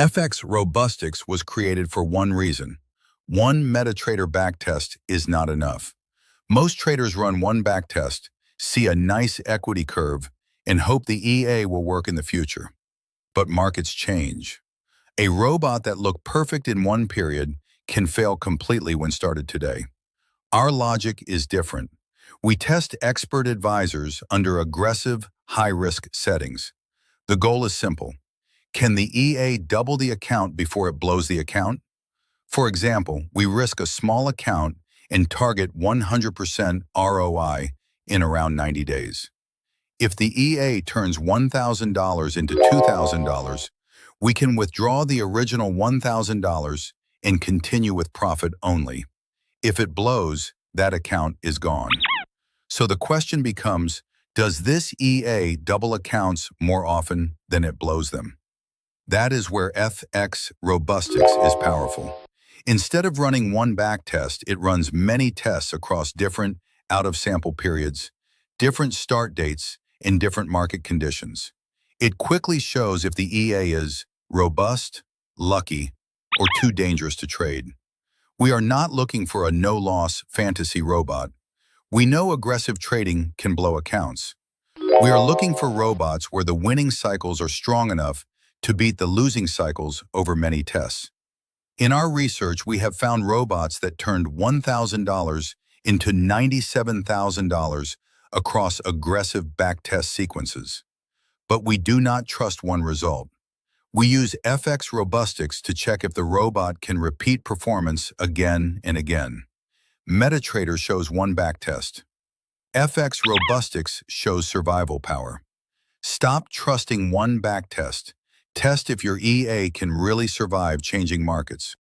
FXRobustix was created for one reason. One MetaTrader backtest is not enough. Most traders run one backtest, see a nice equity curve, and hope the EA will work in the future. But markets change. A robot that looked perfect in one period can fail completely when started today. Our logic is different. We test expert advisors under aggressive, high-risk settings. The goal is simple. Can the EA double the account before it blows the account? For example, we risk a small account and target 100% ROI in around 90 days. If the EA turns $1,000 into $2,000, we can withdraw the original $1,000 and continue with profit only. If it blows, that account is gone. So the question becomes, does this EA double accounts more often than it blows them? That is where FXRobustix is powerful. Instead of running one backtest, it runs many tests across different out-of-sample periods, different start dates, and different market conditions. It quickly shows if the EA is robust, lucky, or too dangerous to trade. We are not looking for a no-loss fantasy robot. We know aggressive trading can blow accounts. We are looking for robots where the winning cycles are strong enough to beat the losing cycles over many tests. In our research, we have found robots that turned $1,000 into $97,000 across aggressive backtest sequences. But we do not trust one result. We use FXRobustix to check if the robot can repeat performance again and again. MetaTrader shows one backtest. FXRobustix shows survival power. Stop trusting one backtest. Test if your EA can really survive changing markets.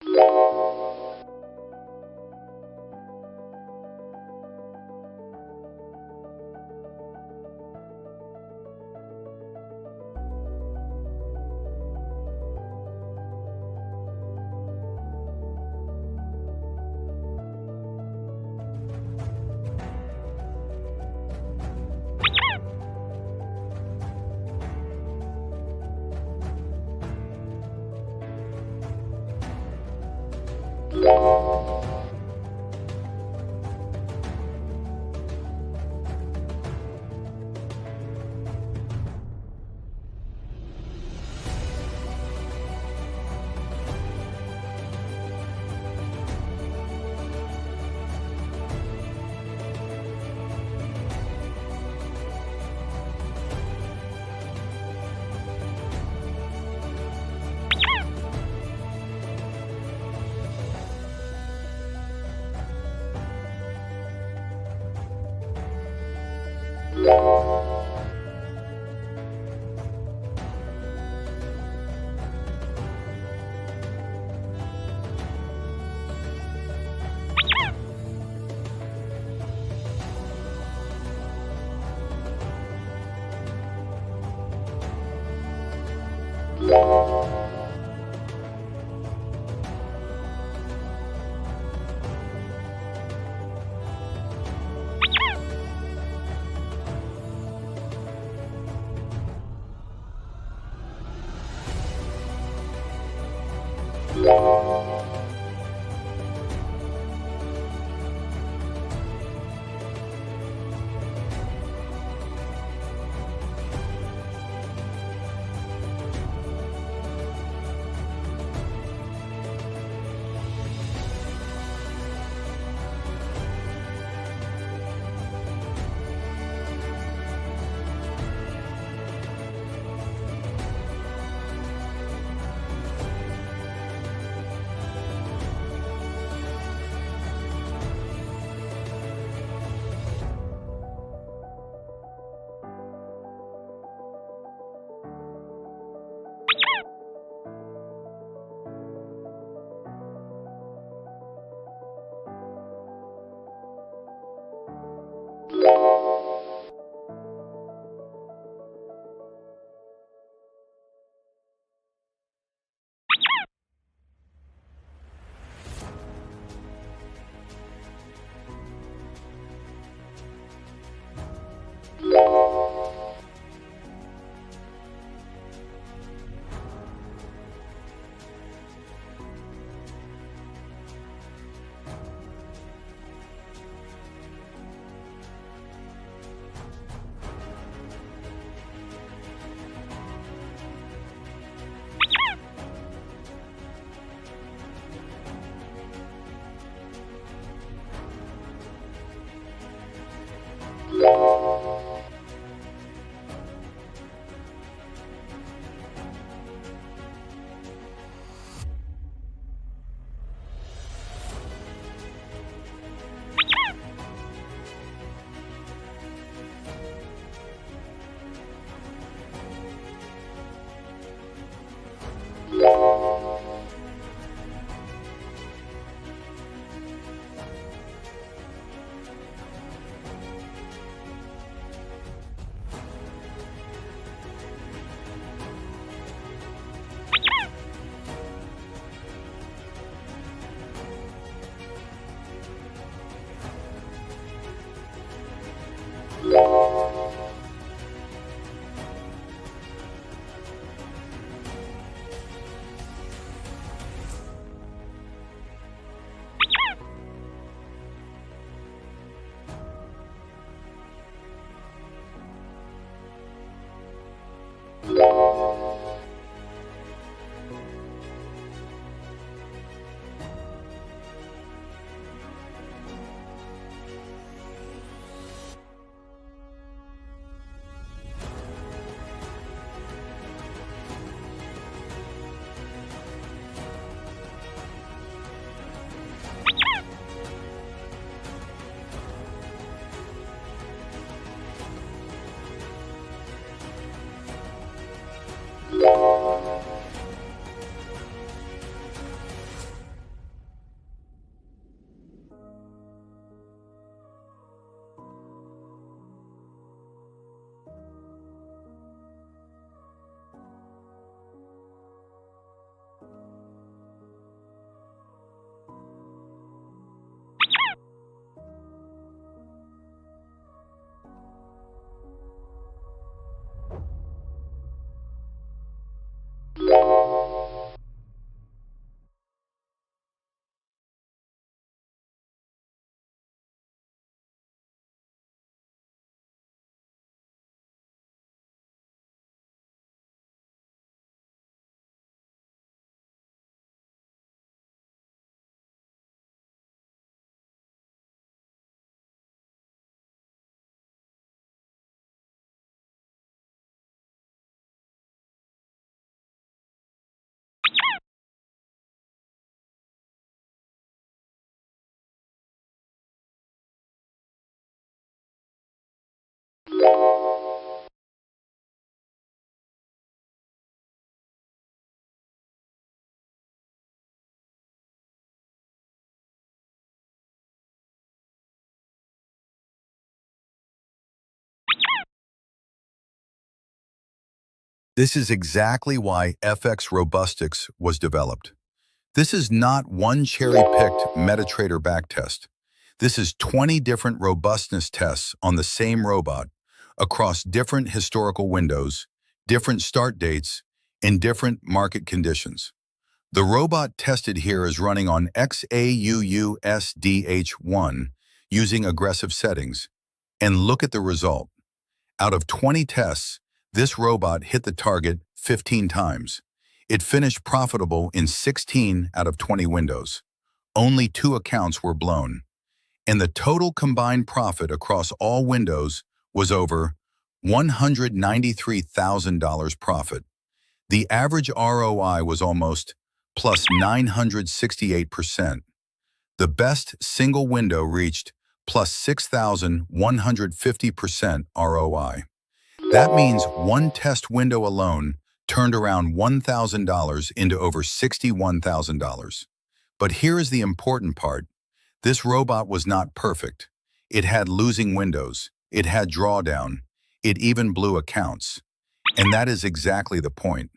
This is exactly why FXRobustix was developed. This is not one cherry-picked MetaTrader backtest. This is 20 different robustness tests on the same robot across different historical windows, different start dates, and different market conditions. The robot tested here is running on XAUUSDH1 using aggressive settings. And look at the result. Out of 20 tests, this robot hit the target 15 times. It finished profitable in 16 out of 20 windows. Only 2 accounts were blown. And the total combined profit across all windows was over $193,000 profit. The average ROI was almost plus 968%. The best single window reached plus 6,150% ROI. That means one test window alone turned around $1,000 into over $61,000. But here is the important part. This robot was not perfect. It had losing windows. It had drawdown. It even blew accounts. And that is exactly the point.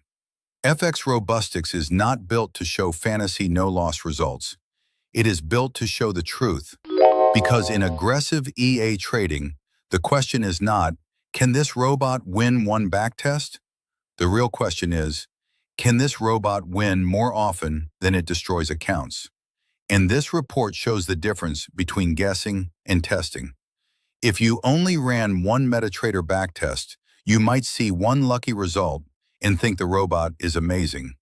FXRobustix is not built to show fantasy no-loss results. It is built to show the truth. Because in aggressive EA trading, the question is not, can this robot win one backtest? The real question is, can this robot win more often than it destroys accounts? And this report shows the difference between guessing and testing. If you only ran one MetaTrader backtest, you might see one lucky result and think the robot is amazing.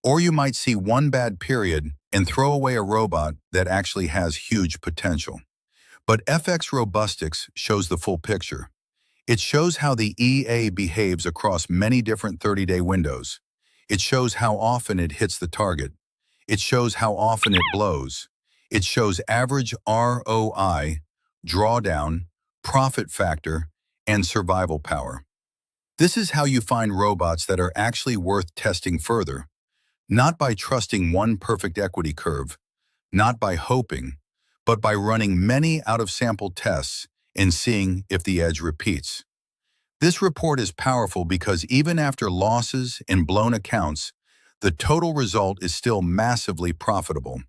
Or you might see one bad period and throw away a robot that actually has huge potential. But FXRobustix shows the full picture. It shows how the EA behaves across many different 30-day windows. It shows how often it hits the target. It shows how often it blows. It shows average ROI, drawdown, profit factor, and survival power. This is how you find robots that are actually worth testing further, not by trusting one perfect equity curve, not by hoping, but by running many out-of-sample tests and seeing if the edge repeats. This report is powerful because even after losses and blown accounts, the total result is still massively profitable.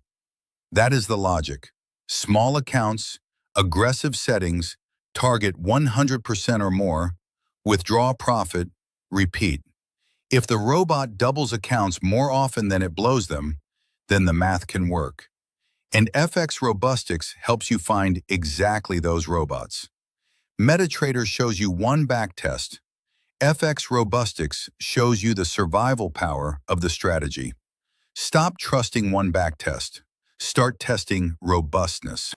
That is the logic. Small accounts, aggressive settings, target 100% or more, withdraw profit, repeat. If the robot doubles accounts more often than it blows them, then the math can work. And FXRobustix helps you find exactly those robots. MetaTrader shows you one backtest. FXRobustix shows you the survival power of the strategy. Stop trusting one backtest. Start testing robustness.